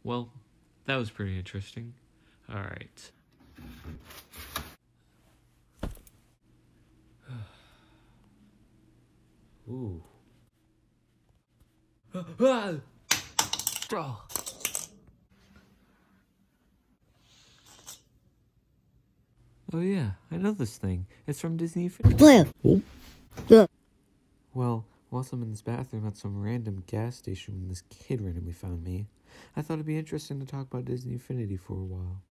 Well, that was pretty interesting. Alright. Ooh. Oh yeah, I know this thing. It's from Disney Infinity. Playa. Well, whilst I'm in this bathroom at some random gas station when this kid randomly found me, I thought it'd be interesting to talk about Disney Infinity for a while.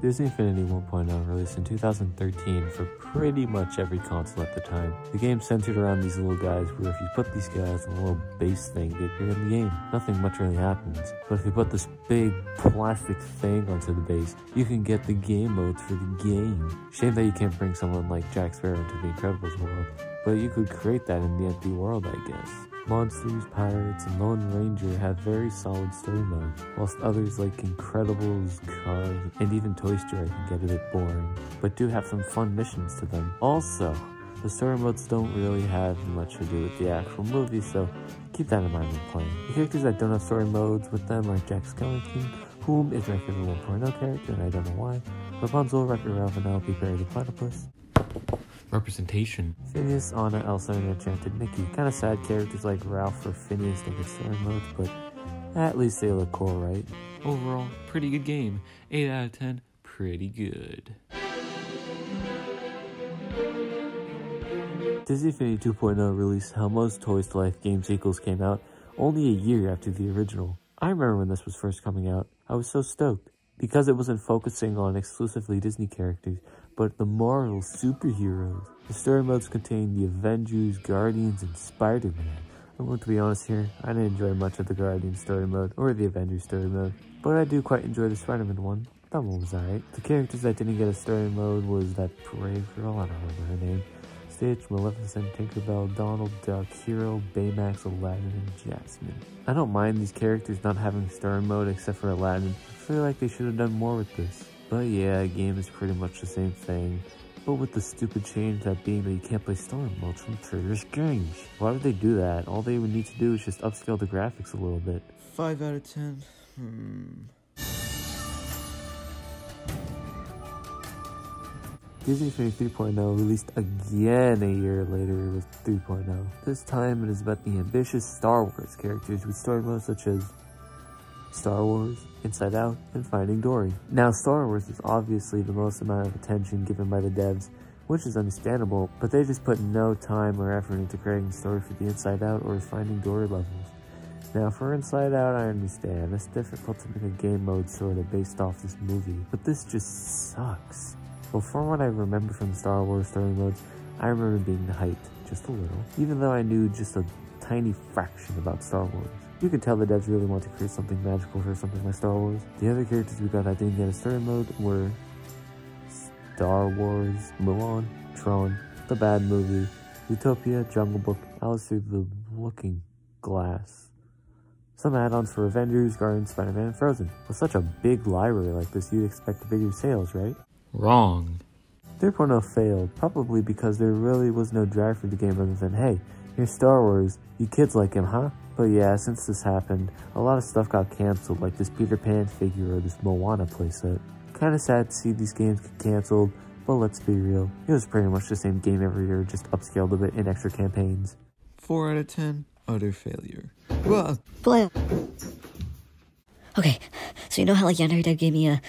Disney Infinity 1.0 released in 2013 for pretty much every console at the time. The game centered around these little guys where if you put these guys on a little base thing, they appear in the game. Nothing much really happens. But if you put this big plastic thing onto the base, you can get the game modes for the game. Shame that you can't bring someone like Jack Sparrow into the Incredibles world, but you could create that in the empty world, I guess. Monsters, Pirates, and Lone Ranger have very solid story modes, whilst others like Incredibles, Cars, and even Toy Story can get a bit boring, but do have some fun missions to them. Also, the story modes don't really have much to do with the actual movie, so keep that in mind when playing. The characters that don't have story modes with them are Jack Skellington, whom is my favorite 1.0 character, and I don't know why, Rapunzel, Wreck-It Ralph, and Penelope Perry the Platypus. Representation. Phineas, Anna, Elsa, and Enchanted Mickey. Kinda sad characters like Ralph or Phineas don't get story modes, but at least they look cool, right? Overall, pretty good game. 8 out of 10, pretty good. Disney Infinity 2.0 released Elmo's Toys to Life game sequels came out only a year after the original. I remember when this was first coming out, I was so stoked, because it wasn't focusing on exclusively Disney characters, but the Marvel superheroes. The story modes contain the Avengers, Guardians, and Spider-Man. I'm going to be honest here, I didn't enjoy much of the Guardians story mode or the Avengers story mode, but I do quite enjoy the Spider-Man one. That one was alright. The characters that didn't get a story mode was that brave girl, I don't remember her name, Stitch, Maleficent, Tinkerbell, Donald Duck, Hero, Baymax, Aladdin, and Jasmine. I don't mind these characters not having story mode except for Aladdin. I feel like they should have done more with this. But yeah, a game is pretty much the same thing, but with the stupid change that being that you can't play story modes from previous games. Why would they do that? All they would need to do is just upscale the graphics a little bit. 5 out of 10. Disney Infinity 3.0 released again a year later with 3.0. This time it is about the ambitious Star Wars characters with story modes such as Star Wars, Inside Out, and Finding Dory. Now, Star Wars is obviously the most amount of attention given by the devs, which is understandable, but they just put no time or effort into creating a story for the Inside Out or Finding Dory levels. Now, for Inside Out, I understand, it's difficult to make a game mode sort of based off this movie, but this just sucks. Well, from what I remember from Star Wars story modes, I remember being hyped, just a little, even though I knew just a tiny fraction about Star Wars. You could tell the devs really want to create something magical for something like Star Wars. The other characters we got that didn't get a story mode were Star Wars, Mulan, Tron, The Bad Movie, Utopia, Jungle Book, Alice Through the Looking Glass. Some add-ons for Avengers, Guardians, Spider-Man, and Frozen. With such a big library like this, you'd expect bigger sales, right? Wrong. 3.0 failed, probably because there really was no drive for the game other than, hey, here's Star Wars, you kids like him, huh? But yeah, since this happened, a lot of stuff got cancelled, like this Peter Pan figure or this Moana playset. Kinda sad to see these games get cancelled, but let's be real, it was pretty much the same game every year, just upscaled a bit in extra campaigns. 4 out of 10, utter failure. Playa. Okay, so you know how like Yonder Dad gave me a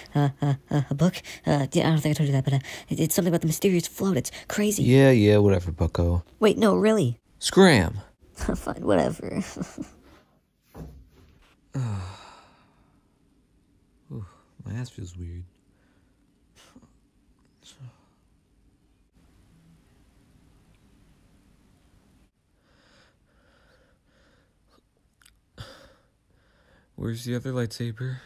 book? Yeah, I don't think I told you that, but it's something about the mysterious float. It's crazy. Yeah, whatever, bucko. Wait, no, really. Scram! Fine, whatever. Ooh, my ass feels weird. Where's the other lightsaber?